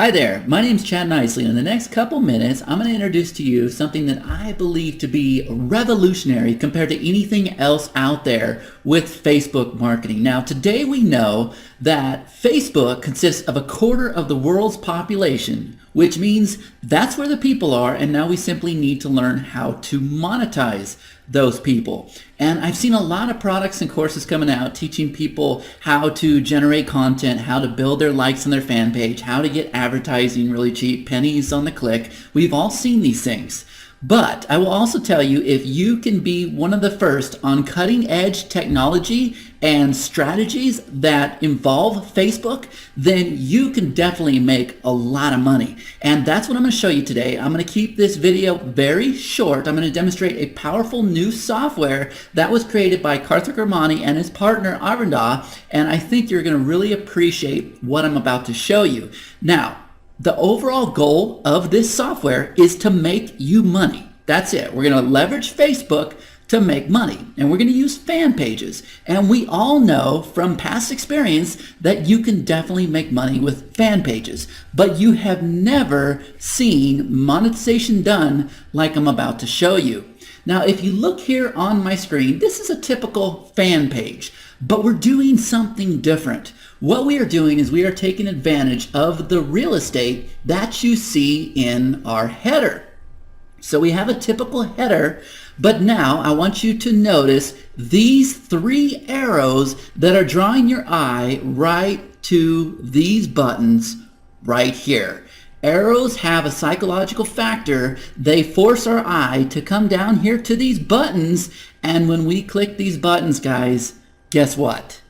Hi there, my name's Chad Nicely, and in the next couple minutes I'm going to introduce to you something that I believe to be revolutionary compared to anything else out there with Facebook marketing. Now today we know that Facebook consists of a quarter of the world's population, which means that's where the people are, and now we simply need to learn how to monetize those people. And I've seen a lot of products and courses coming out teaching people how to generate content, how to build their likes on their fan page, how to get advertising really cheap, pennies on the click. We've all seen these things. But I will also tell you, if you can be one of the first on cutting edge technology and strategies that involve Facebook, then you can definitely make a lot of money. And that's what I'm going to show you today. I'm going to keep this video very short. I'm going to demonstrate a powerful new software that was created by Karthik Ramani and his partner Arvinda, and I think you're going to really appreciate what I'm about to show you. Now, the overall goal of this software is to make you money. That's it. We're going to leverage Facebook to make money, and we're going to use fan pages. And we all know from past experience that you can definitely make money with fan pages, but you have never seen monetization done like I'm about to show you. Now, if you look here on my screen, this is a typical fan page, but we're doing something different. What we are doing is we are taking advantage of the real estate that you see in our header. So we have a typical header, but now I want you to notice these three arrows that are drawing your eye right to these buttons right here. Arrows have a psychological factor. They force our eye to come down here to these buttons, and when we click these buttons, guys, guess what?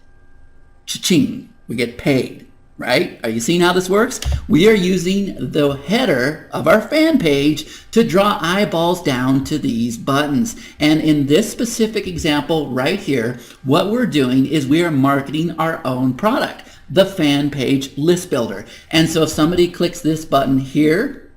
Cha-ching. We get paid, right? Are you seeing how this works? We are using the header of our fan page to draw eyeballs down to these buttons. And in this specific example right here, what we're doing is we are marketing our own product, the fan page list builder. And so if somebody clicks this button here,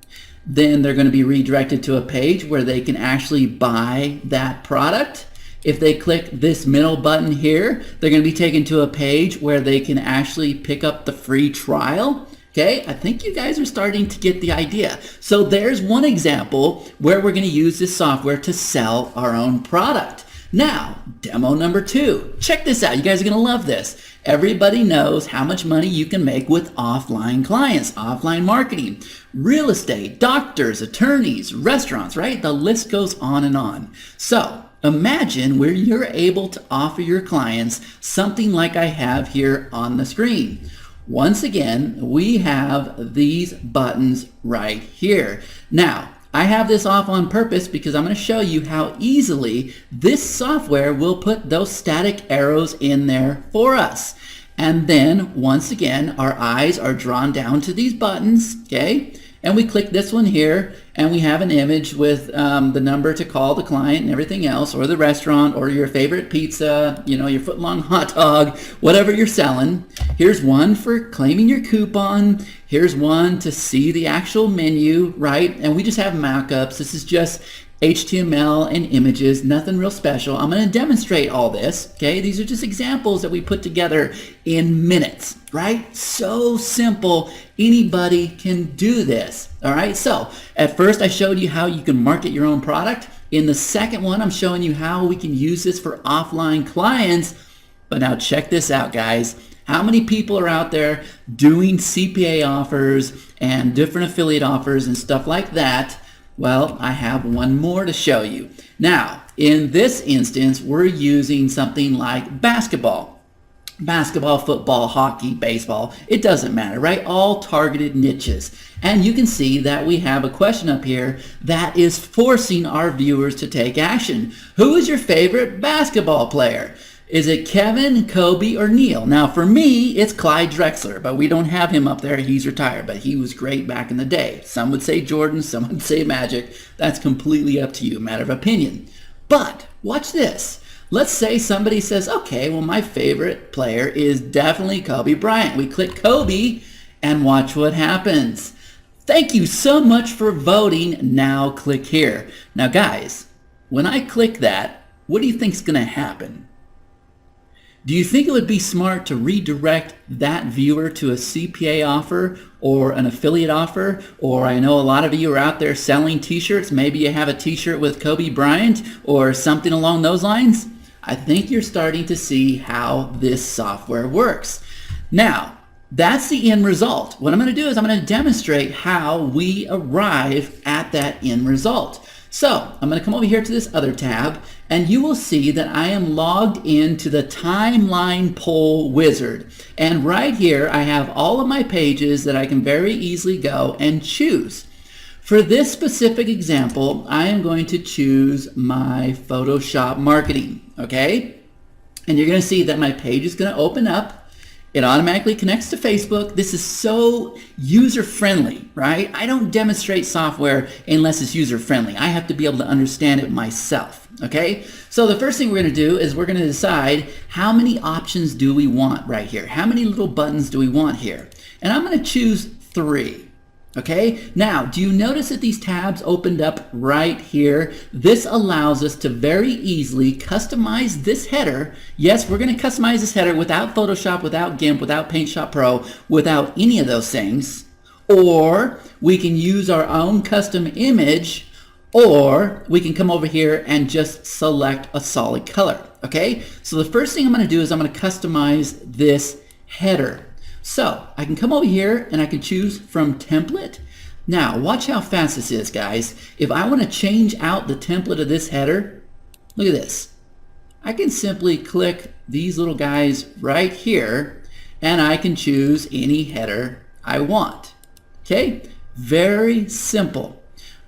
then they're going to be redirected to a page where they can actually buy that product. If they click this middle button here, they're going to be taken to a page where they can actually pick up the free trial. Okay, I think you guys are starting to get the idea. So there's one example where we're going to use this software to sell our own product. Now, demo number 2. Check this out. You guys are going to love this. Everybody knows how much money you can make with offline clients, offline marketing, real estate, doctors, attorneys, restaurants, right? The list goes on and on. So imagine where you're able to offer your clients something like I have here on the screen. Once again, we have these buttons right here. Now, I have this off on purpose because I'm going to show you how easily this software will put those static arrows in there for us. And then, once again, our eyes are drawn down to these buttons, okay? And we click this one here, and we have an image with the number to call the client and everything else, or the restaurant, or your favorite pizza, you know, your foot-long hot dog, whatever you're selling. Here's one for claiming your coupon. Here's one to see the actual menu, right? And we just have mock-ups. This is just HTML and images, nothing real special. I'm going to demonstrate all this, okay? These are just examples that we put together in minutes, right? So simple, anybody can do this, all right? So at first I showed you how you can market your own product. In the second one, I'm showing you how we can use this for offline clients. But now check this out, guys. How many people are out there doing CPA offers and different affiliate offers and stuff like that? Well, I have one more to show you. Now, in this instance, we're using something like basketball. Basketball, football, hockey, baseball, it doesn't matter, right? All targeted niches. And you can see that we have a question up here that is forcing our viewers to take action. Who is your favorite basketball player? Is it Kevin, Kobe, or Neil? Now, for me, it's Clyde Drexler, but we don't have him up there. He's retired, but he was great back in the day. Some would say Jordan, some would say Magic. That's completely up to you, matter of opinion. But watch this. Let's say somebody says, okay, well, my favorite player is definitely Kobe Bryant. We click Kobe, and watch what happens. Thank you so much for voting. Now click here. Now, guys, when I click that, what do you think is going to happen? Do you think it would be smart to redirect that viewer to a CPA offer or an affiliate offer? Or I know a lot of you are out there selling t-shirts. Maybe you have a t-shirt with Kobe Bryant or something along those lines. I think you're starting to see how this software works. Now, that's the end result. What I'm going to do is I'm going to demonstrate how we arrive at that end result. So I'm going to come over here to this other tab, and you will see that I am logged into the Timeline Poll Wizard. And right here I have all of my pages that I can very easily go and choose. For this specific example, I am going to choose my Photoshop marketing, okay? And you're going to see that my page is going to open up. It automatically connects to Facebook. This is so user-friendly, right? I don't demonstrate software unless it's user-friendly. I have to be able to understand it myself, okay? So the first thing we're going to do is we're going to decide how many options do we want right here? How many little buttons do we want here? And I'm going to choose 3. Okay, now do you notice that these tabs opened up right here? This allows us to very easily customize this header. Yes, we're going to customize this header without Photoshop, without GIMP, without Paint Shop Pro, without any of those things. Or we can use our own custom image, or we can come over here and just select a solid color. Okay, so the first thing I'm going to do is I'm going to customize this header. So I can come over here and I can choose from template. Now watch how fast this is, guys. If I want to change out the template of this header, look at this. I can simply click these little guys right here and I can choose any header I want. Okay, very simple.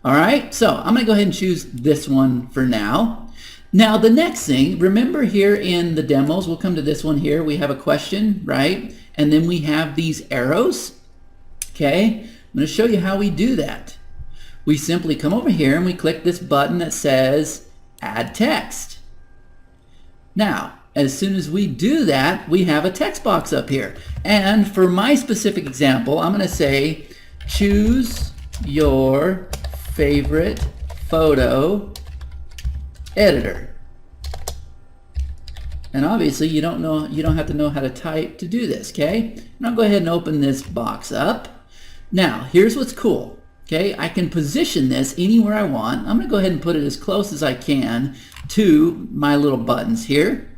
All right, so I'm going to go ahead and choose this one for now. Now the next thing, remember here in the demos, we'll come to this one here, we have a question, right? And then we have these arrows. Okay, I'm going to show you how we do that. We simply come over here and we click this button that says add text. Now, as soon as we do that, we have a text box up here. And for my specific example, I'm going to say choose your favorite photo editor. And obviously you don't have to know how to type to do this, okay? And I'll go ahead and open this box up. Now, here's what's cool, okay? I can position this anywhere I want. I'm going to go ahead and put it as close as I can to my little buttons here.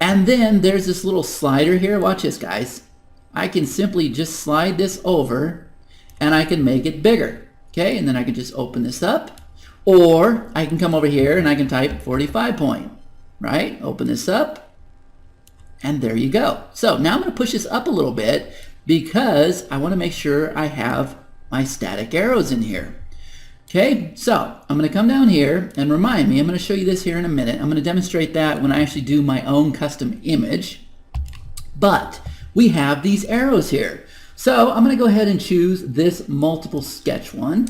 And then there's this little slider here. Watch this, guys. I can simply just slide this over and I can make it bigger, okay? And then I can just open this up. Or I can come over here and I can type 45 point, right? Open this up. And there you go. So now I'm going to push this up a little bit because I want to make sure I have my static arrows in here. Okay, so I'm going to come down here and remind me, I'm going to show you this here in a minute. I'm going to demonstrate that when I actually do my own custom image. But we have these arrows here. So I'm going to go ahead and choose this multiple sketch one.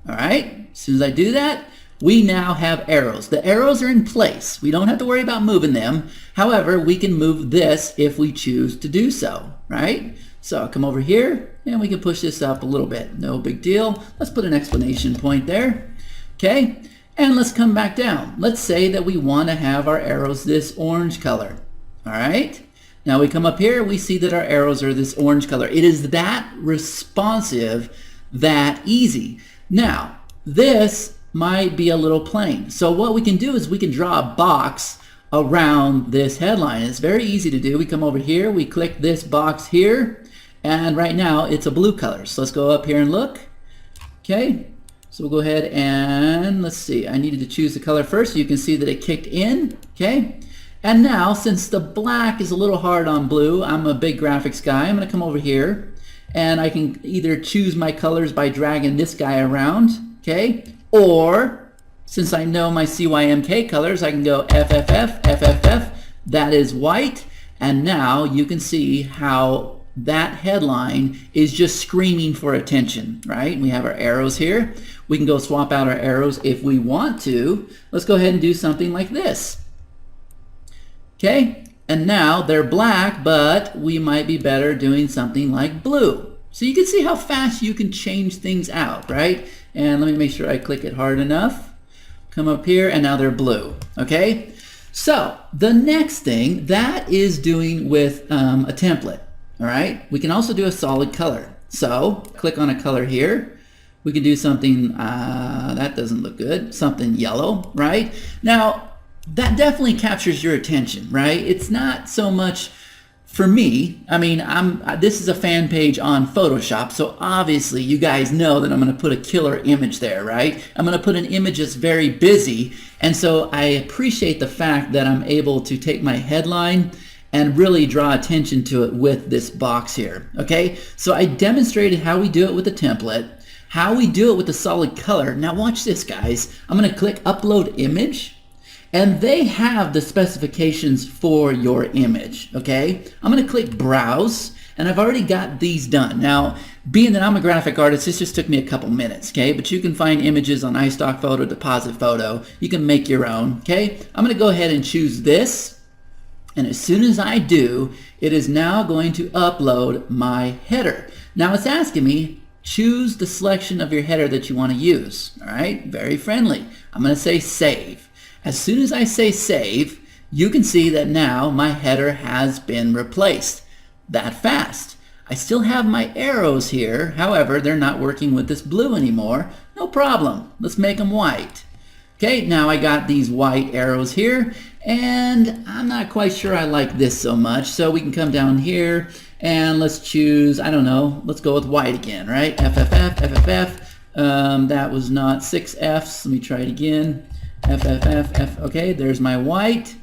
All right, as soon as I do that, we now have arrows. The arrows are in place. We don't have to worry about moving them. However, we can move this if we choose to do so, right? So I'll come over here and we can push this up a little bit. No big deal. Let's put an exclamation point there. Okay, and let's come back down. Let's say that we want to have our arrows this orange color. All right, now we come up here, we see that our arrows are this orange color. It is that responsive, that easy. Now, this might be a little plain. So what we can do is we can draw a box around this headline. It's very easy to do. We come over here, we click this box here, and right now it's a blue color. So let's go up here and look. Okay, so we'll go ahead and let's see. I needed to choose the color first so you can see that it kicked in. Okay, and now since the black is a little hard on blue, I'm a big graphics guy. I'm going to come over here and I can either choose my colors by dragging this guy around. Okay, or since I know my CYMK colors, I can go FFF, FFF, that is white, and now you can see how that headline is just screaming for attention, right? We have our arrows here. We can go swap out our arrows if we want to. Let's go ahead and do something like this. Okay, and now they're black, but we might be better doing something like blue. So you can see how fast you can change things out, right? And let me make sure I click it hard enough. Come up here and now they're blue. Okay, So the next thing, that is doing with a template. All right, we can also do a solid color. So click on a color here. We can do something, that doesn't look good, something yellow, right? Now, that definitely captures your attention, right? It's not so much for me. I mean, this is a fan page on Photoshop, so obviously you guys know that I'm going to put a killer image there, right? I'm going to put an image that's very busy, and so I appreciate the fact that I'm able to take my headline and really draw attention to it with this box here, okay? So I demonstrated how we do it with the template, how we do it with the solid color. Now watch this, guys. I'm going to click Upload Image, and they have the specifications for your image, okay? I'm going to click Browse, and I've already got these done. Now, being that I'm a graphic artist, this just took me a couple minutes, okay? But you can find images on iStock Photo, Deposit Photo. You can make your own, okay? I'm going to go ahead and choose this, and as soon as I do, it is now going to upload my header. Now it's asking me, choose the selection of your header that you want to use, all right? Very friendly. I'm going to say Save. As soon as I say save, you can see that now my header has been replaced. That fast. I still have my arrows here. However, they're not working with this blue anymore. No problem. Let's make them white. Okay, now I got these white arrows here, and I'm not quite sure I like this so much. So we can come down here and let's choose, I don't know, let's go with white again, right? FFF, FFF. That was not 6 Fs. Let me try it again. FFF, okay, there's my white.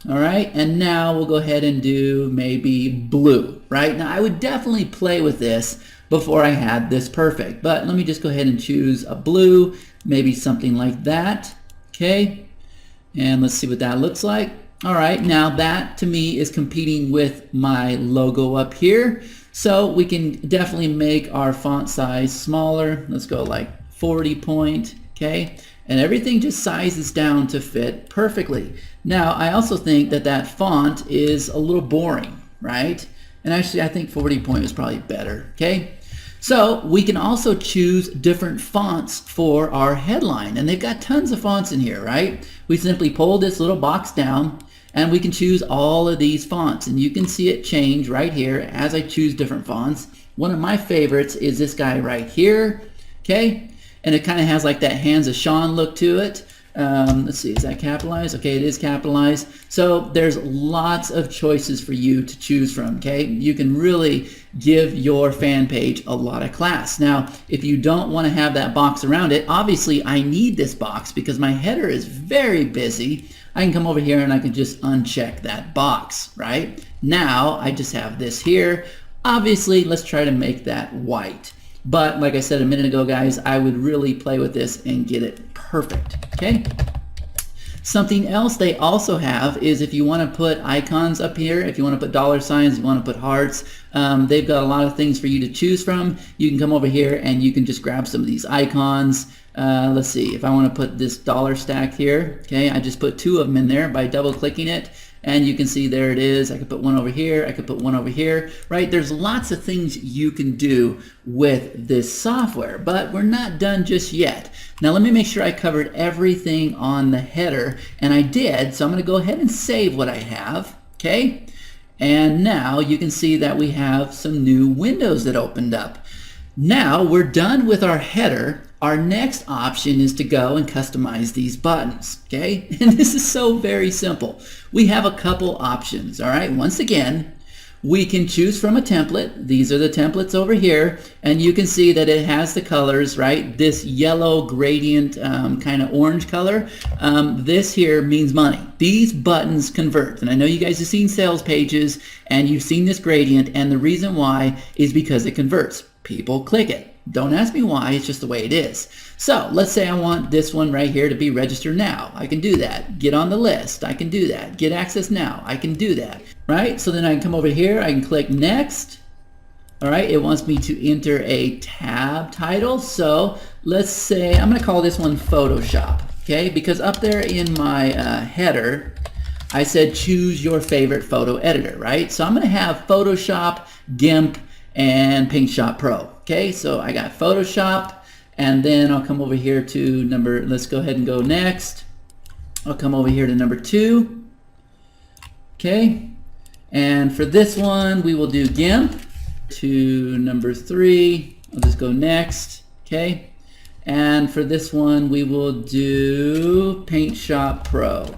All right, and now we'll go ahead and do maybe blue, right? Now I would definitely play with this before I had this perfect, but let me just go ahead and choose a blue, maybe something like that, okay? And let's see what that looks like. All right, now that to me is competing with my logo up here. So we can definitely make our font size smaller. Let's go like 40 point, okay? And everything just sizes down to fit perfectly. Now, I also think that that font is a little boring, right? And actually, I think 40 point is probably better, okay? So we can also choose different fonts for our headline. And they've got tons of fonts in here, right? We simply pull this little box down, and we can choose all of these fonts. And you can see it change right here as I choose different fonts. One of my favorites is this guy right here, okay? And it kind of has like that Hands of Sean look to it. Let's see, is that capitalized? Okay, it is capitalized. So there's lots of choices for you to choose from, okay? You can really give your fan page a lot of class. Now, if you don't want to have that box around it, obviously I need this box because my header is very busy. I can come over here and I can just uncheck that box, right? Now I just have this here. Obviously, let's try to make that white. But like I said a minute ago, guys, I would really play with this and get it perfect, okay? Something else they also have is if you want to put icons up here, if you want to put dollar signs, you want to put hearts, they've got a lot of things for you to choose from. You can come over here and you can just grab some of these icons. Let's see, if I want to put this dollar stack here, okay, I just put 2 of them in there by double clicking it. And you can see there it is. I could put one over here. I could put one over here, right? There's lots of things you can do with this software, but we're not done just yet. Now let me make sure I covered everything on the header, and I did. So I'm going to go ahead and save what I have, okay? And now you can see that we have some new windows that opened up. Now we're done with our header. Our next option is to go and customize these buttons, okay? And this is so very simple. We have a couple options, all right? Once again, we can choose from a template. These are the templates over here, and you can see that it has the colors, right? This yellow gradient kind of orange color, this here means money. These buttons convert, and I know you guys have seen sales pages, and you've seen this gradient, and the reason why is because it converts. People click it. Don't ask me why, it's just the way it is. So let's say I want this one right here to be registered now. I can do that. Get on the list. I can do that. Get access now. I can do that. Right? So then I can come over here. I can click next. All right. It wants me to enter a tab title. So let's say I'm going to call this one Photoshop. Okay? Because up there in my header, I said choose your favorite photo editor. Right? So I'm going to have Photoshop, GIMP, and PaintShop Pro. Okay, so I got Photoshop, and then I'll come over here to let's go ahead and go next. I'll come over here to number 2. Okay. And for this one, we will do GIMP. To number 3, I'll just go next. Okay. And for this one, we will do Paint Shop Pro.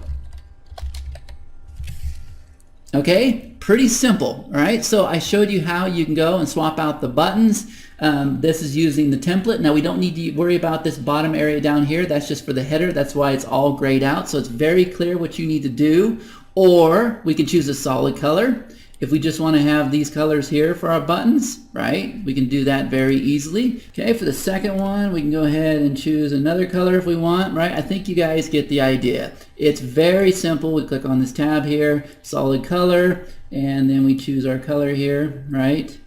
Okay, pretty simple, all right? So I showed you how you can go and swap out the buttons. This is using the template. Now we don't need to worry about this bottom area down here. That's just for the header. That's why it's all grayed out. So it's very clear what you need to do. Or we can choose a solid color. If we just want to have these colors here for our buttons, right? We can do that very easily. Okay, for the second one, we can go ahead and choose another color if we want, right? I think you guys get the idea. It's very simple. We click on this tab here, solid color, and then we choose our color here, right?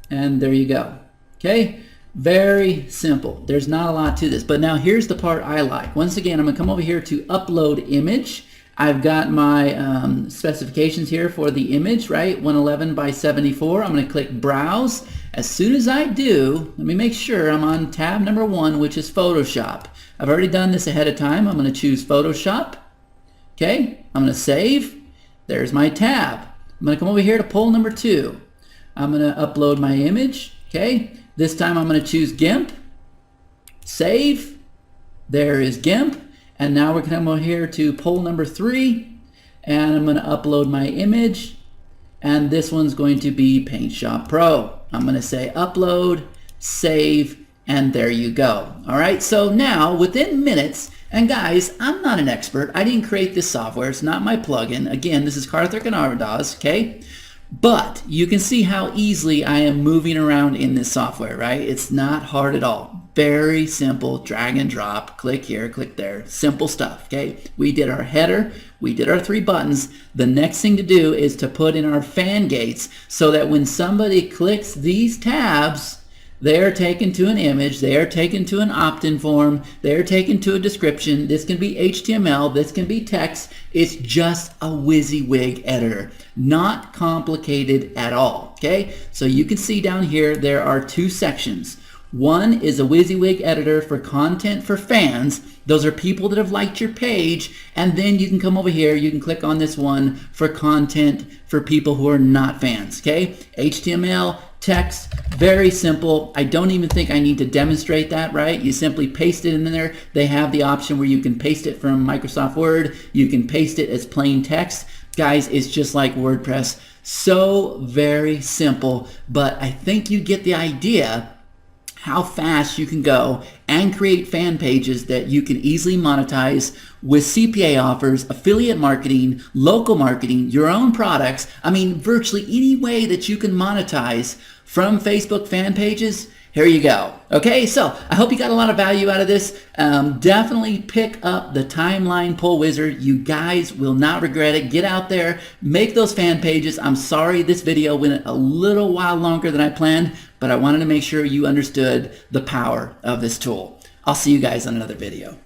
And there you go. Okay, very simple. There's not a lot to this, but now here's the part I like. Once again, I'm gonna come over here to upload image. I've got my specifications here for the image, right? 111 by 74. I'm going to click Browse. As soon as I do, let me make sure I'm on tab number 1, which is Photoshop. I've already done this ahead of time. I'm going to choose Photoshop. Okay, I'm going to save. There's my tab. I'm going to come over here to poll number 2. I'm going to upload my image. Okay, this time I'm going to choose GIMP. Save. There is GIMP. And now we're going to come over here to poll number 3, and I'm going to upload my image, and this one's going to be Paint Shop Pro. I'm going to say upload, save, and there you go. All right, so now within minutes, and guys, I'm not an expert. I didn't create this software. It's not my plugin. Again, this is Karthik and Arvidas, okay? But you can see how easily I am moving around in this software, right? It's not hard at all. Very simple, drag and drop, click here, click there, simple stuff, okay? We did our header, we did our 3 buttons. The next thing to do is to put in our fan gates so that when somebody clicks these tabs, they are taken to an image, they are taken to an opt-in form, they are taken to a description. This can be HTML, this can be text. It's just a WYSIWYG editor. Not complicated at all, okay? So you can see down here there are 2 sections. One is a WYSIWYG editor for content for fans. Those are people that have liked your page. And then you can come over here, you can click on this one for content for people who are not fans, okay? HTML, text, very simple. I don't even think I need to demonstrate that, right? You simply paste it in there. They have the option where you can paste it from Microsoft Word. You can paste it as plain text. Guys, it's just like WordPress. So very simple, but I think you get the idea how fast you can go and create fan pages that you can easily monetize with CPA offers, affiliate marketing, local marketing, your own products. I mean, virtually any way that you can monetize from Facebook fan pages. Here you go. Okay, so I hope you got a lot of value out of this. Definitely pick up the Timeline Poll Wizard. You guys will not regret it. Get out there, make those fan pages. I'm sorry this video went a little while longer than I planned, but I wanted to make sure you understood the power of this tool. I'll see you guys on another video.